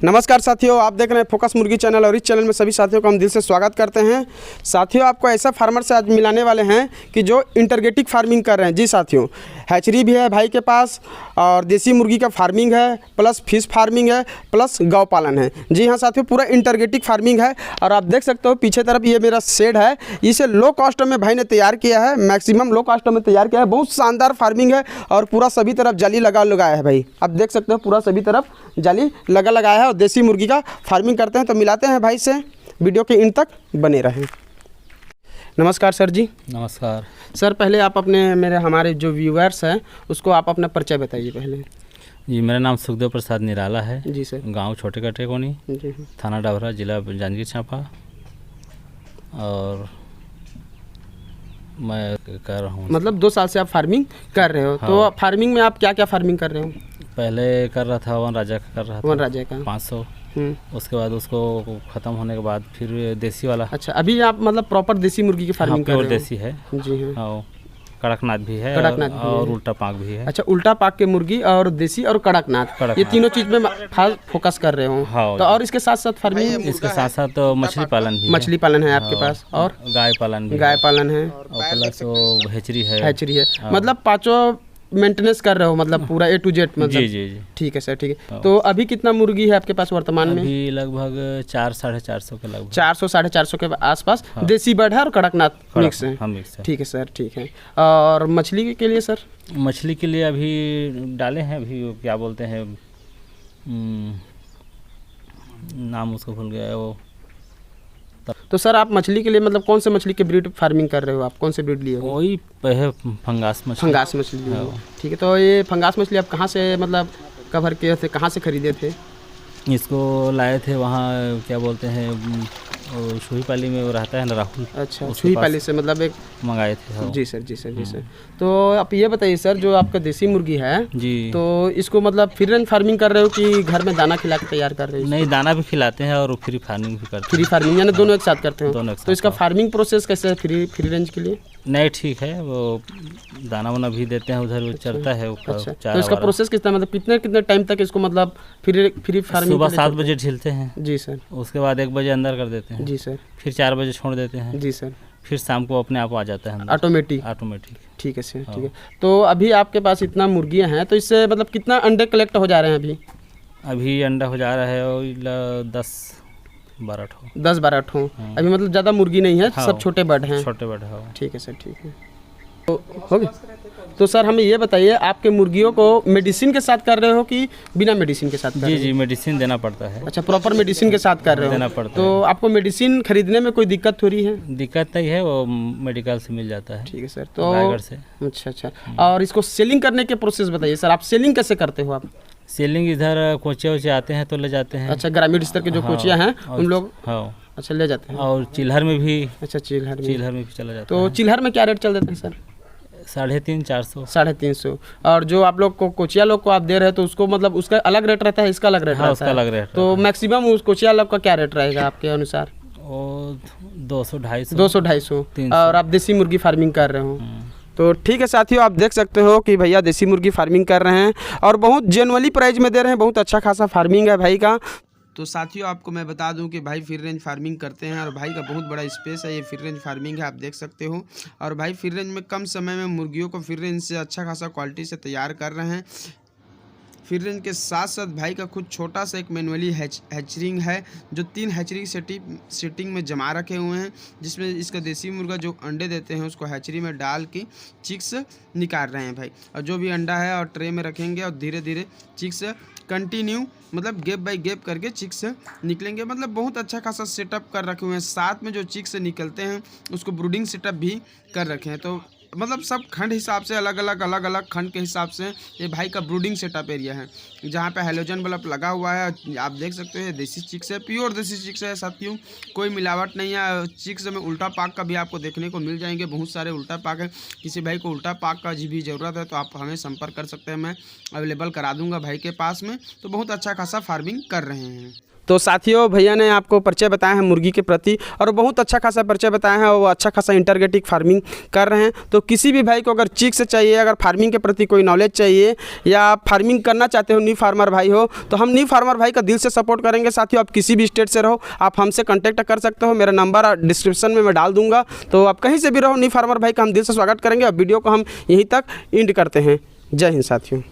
नमस्कार साथियों, आप देख रहे हैं फोकस मुर्गी चैनल और इस चैनल में सभी साथियों को हम दिल से स्वागत करते हैं। साथियों, आपको ऐसा फार्मर से आज मिलाने वाले हैं कि जो इंटरगेटिक फार्मिंग कर रहे हैं। जी साथियों, हैचरी भी है भाई के पास और देसी मुर्गी का फार्मिंग है, प्लस फिश फार्मिंग है, प्लस गौ पालन है। जी हाँ साथियों, पूरा इंटरगेटिक फार्मिंग है। और आप देख सकते हो पीछे तरफ ये मेरा शेड है, इसे लो कॉस्ट में भाई ने तैयार किया है, मैक्सिमम लो कॉस्ट में तैयार किया है। बहुत शानदार फार्मिंग है और पूरा सभी तरफ जाली लगाया है भाई। आप देख सकते हो पूरा सभी तरफ जाली लगाया है और देसी मुर्गी का फार्मिंग करते हैं। तो मिलाते हैं भाई से, वीडियो के इन तक बने रहें। नमस्कार सर जी। नमस्कार सर, पहले आप हमारे जो व्यूअर्स हैं उसको आप अपना परिचय बताइए पहले। जी, मेरा नाम सुखदेव प्रसाद निराला है। जी सर। गांव छोटे कटेकोनी, जी थाना डाबरा, जिला जांजगीर चांपा। और मैं कर रहा हूँ, मतलब 2 साल से आप फार्मिंग कर रहे हो। हाँ। तो फार्मिंग में आप क्या क्या फार्मिंग कर रहे हो? पहले कर रहा था वन राजा का, कर रहा था वन राजा का 500। उसके बाद उसको ख़त्म होने के बाद फिर देसी वाला। अच्छा, अभी आप मतलब प्रॉपर देसी मुर्गी की फार्मिंग कर रहे हो? देसी है। जी हाँ। और कड़कनाथ भी है, कड़कनाथ भी और है। उल्टा पाक भी है। अच्छा, उल्टा पाक के मुर्गी और देसी और कड़कनाथ, ये तीनों चीज़ में फोकस कर रहे हो। हाँ। तो और इसके साथ साथ फार्मिंग, इसके साथ साथ मछली पालन भी मछली पालन है आपके पास, और गाय पालन भी, गाय पालन है, और प्लस वो हैचरी है। हैचरी है। मतलब 5 मेंटेनेंस कर रहे हो, मतलब पूरा A to Z मतलब। जी जी जी। ठीक है सर, ठीक है। तो अभी कितना मुर्गी है आपके पास वर्तमान में? अभी लगभग 400-450 के लगभग। 400-450 के आसपास। देसी बर्ड है और कड़कनाथ मिक्स है। हाँ, मिक्स है। ठीक है सर, ठीक है। और मछली के लिए सर? मछली के लिए अभी डाले हैं, अभी क्या बोलते हैं, नाम उसको भूल गया है वो। तो सर आप मछली के लिए मतलब कौन से मछली के ब्रीड फार्मिंग कर रहे हो? आप कौन से ब्रीड लिए हो? वही फंगास मछली। फंगास मछली लिए हो। ठीक है। तो ये फंगास मछली आप कहाँ से मतलब कवर किए थे, कहाँ से खरीदे थे? इसको लाए थे वहाँ, क्या बोलते हैं, छुईपाली में वो रहता है ना, राहुल। अच्छा, छुईपाली से मतलब एक मंगाए थे। हाँ। जी सर, जी सर, जी सर। तो आप ये बताइए सर, जो आपका देसी मुर्गी है जी, तो इसको मतलब फ्री रेंज फार्मिंग कर रहे हो कि घर में दाना खिला के तैयार कर रहे हो? नहीं, दाना भी खिलाते हैं और फ्री फार्मिंग भी करते हैं। फ्री फार्मिंग यानी दोनों एक साथ करते हो? दोनों एक साथ। तो इसका फार्मिंग प्रोसेस कैसे है फ्री रेंज के लिए? नहीं, ठीक है, वो दाना वाना भी देते हैं, उधर चलता है। अच्छा, तो इसका प्रोसेस कितना, मतलब कितने टाइम तक इसको मतलब फ्री फार्मिंग? सुबह 7 बजे ढीलते हैं। जी सर। उसके बाद 1 बजे अंदर कर देते हैं। जी सर। फिर 4 बजे छोड़ देते हैं। जी सर। फिर शाम को अपने आप आ जाता है ऑटोमेटिक। ठीक है सर, ठीक है। तो अभी आपके पास इतना मुर्गियाँ हैं, तो इससे मतलब कितना अंडे कलेक्ट हो जा रहे हैं अभी अंडा हो जा रहा है 10-12 ठो। अभी मतलब ज़्यादा मुर्गी नहीं है। हाँ। सब छोटे बर्ड हैं। छोटे बर्ड है। ठीक है सर, ठीक है। तो हो गया। तो सर हमें ये बताइए, आपके मुर्गियों को मेडिसिन के साथ कर रहे हो कि बिना मेडिसिन के साथ कर रहे हो? जी, मेडिसिन देना पड़ता है। अच्छा, प्रॉपर मेडिसिन के साथ कर रहे हो? देना पड़ता है। तो आपको मेडिसिन खरीदने में कोई दिक्कत हो रही है? दिक्कत नहीं है, वो मेडिकल से मिल जाता है। ठीक है सर। तो रायगढ़ से। अच्छा। और इसको सेलिंग करने के प्रोसेस बताइए सर, आप सेलिंग कैसे करते हो? आप सेलिंग इधर कोचिया आते हैं तो ले जाते हैं। अच्छा, ग्रामीण स्तर के जो कोचिया हैं उन लोग? हाँ। अच्छा, ले जाते हैं। और चिल्हर में भी। अच्छा, चिल्हर में भी चला जाता है। तो चिल्हर में क्या रेट चल देते हैं सर? 350-400। 350। और जो आप लोग को कोचिया लोग को आप दे रहे हैं, तो उसको मतलब उसका अलग रेट रहता है, इसका अलग रेट रहता है? उसका अलग रेट। तो मैक्सिमम उस कोचिया लोग का क्या रेट रहेगा आपके अनुसार? वो 200-250। 200-250। और आप देसी मुर्गी फार्मिंग कर रहे हो? तो ठीक है साथियों, आप देख सकते हो कि भैया देसी मुर्गी फार्मिंग कर रहे हैं और बहुत जेनुअली प्राइस में दे रहे हैं। बहुत अच्छा खासा फार्मिंग है भाई का। तो साथियों, आपको मैं बता दूं कि भाई फ्री रेंज फार्मिंग करते हैं और भाई का बहुत बड़ा स्पेस है। ये फ्री रेंज फार्मिंग है, आप देख सकते हो। और भाई फ्री रेंज में कम समय में मुर्गियों को फ्री रेंज से अच्छा खासा क्वालिटी से तैयार कर रहे हैं। फ्री रेंज के साथ साथ भाई का खुद छोटा सा एक मैनुअली हैचरिंग है, जो 3 हैचरी सेटिंग में जमा रखे हुए हैं, जिसमें इसका देसी मुर्गा जो अंडे देते हैं उसको हैचरी में डाल के चिक्स निकाल रहे हैं भाई। और जो भी अंडा है और ट्रे में रखेंगे और धीरे धीरे चिक्स कंटिन्यू मतलब गैप बाई गैप करके चिक्स निकलेंगे। मतलब बहुत अच्छा खासा सेटअप कर रखे हुए हैं। साथ में जो चिक्स निकलते हैं उसको ब्रूडिंग सेटअप भी कर रखे हैं। तो मतलब सब खंड हिसाब से अलग अलग खंड के हिसाब से ये भाई का ब्रूडिंग सेटअप एरिया है, जहाँ पे हैलोजन बल्ब लगा हुआ है। आप देख सकते हो देसी चिक्स है, प्योर देसी चिक्स है साथियों, कोई मिलावट नहीं है। चिक्स में उल्टा पाक का भी आपको देखने को मिल जाएंगे, बहुत सारे उल्टा पाक है। किसी भाई को उल्टा पाक का भी ज़रूरत है तो आप हमें संपर्क कर सकते हैं, मैं अवेलेबल करा दूंगा भाई के पास में। तो बहुत अच्छा खासा फार्मिंग कर रहे हैं। तो साथियों भैया ने आपको परिचय बताया है मुर्गी के प्रति और बहुत अच्छा खासा परिचय बताया है, वो अच्छा खासा इंटरगेटिक फार्मिंग कर रहे हैं। तो किसी भी भाई को अगर चीक से चाहिए, अगर फार्मिंग के प्रति कोई नॉलेज चाहिए या आप फार्मिंग करना चाहते हो, न्यू फार्मर भाई हो, तो हम न्यू फार्मर भाई का दिल से सपोर्ट करेंगे। साथियों आप किसी भी स्टेट से रहो, आप हमसे कॉन्टैक्ट कर सकते हो, मेरा नंबर डिस्क्रिप्शन में मैं डाल दूंगा। तो आप कहीं से भी रहो, न्यू फार्मर भाई का हम दिल से स्वागत करेंगे। और वीडियो को हम यहीं तक एंड करते हैं। जय हिंद साथियों।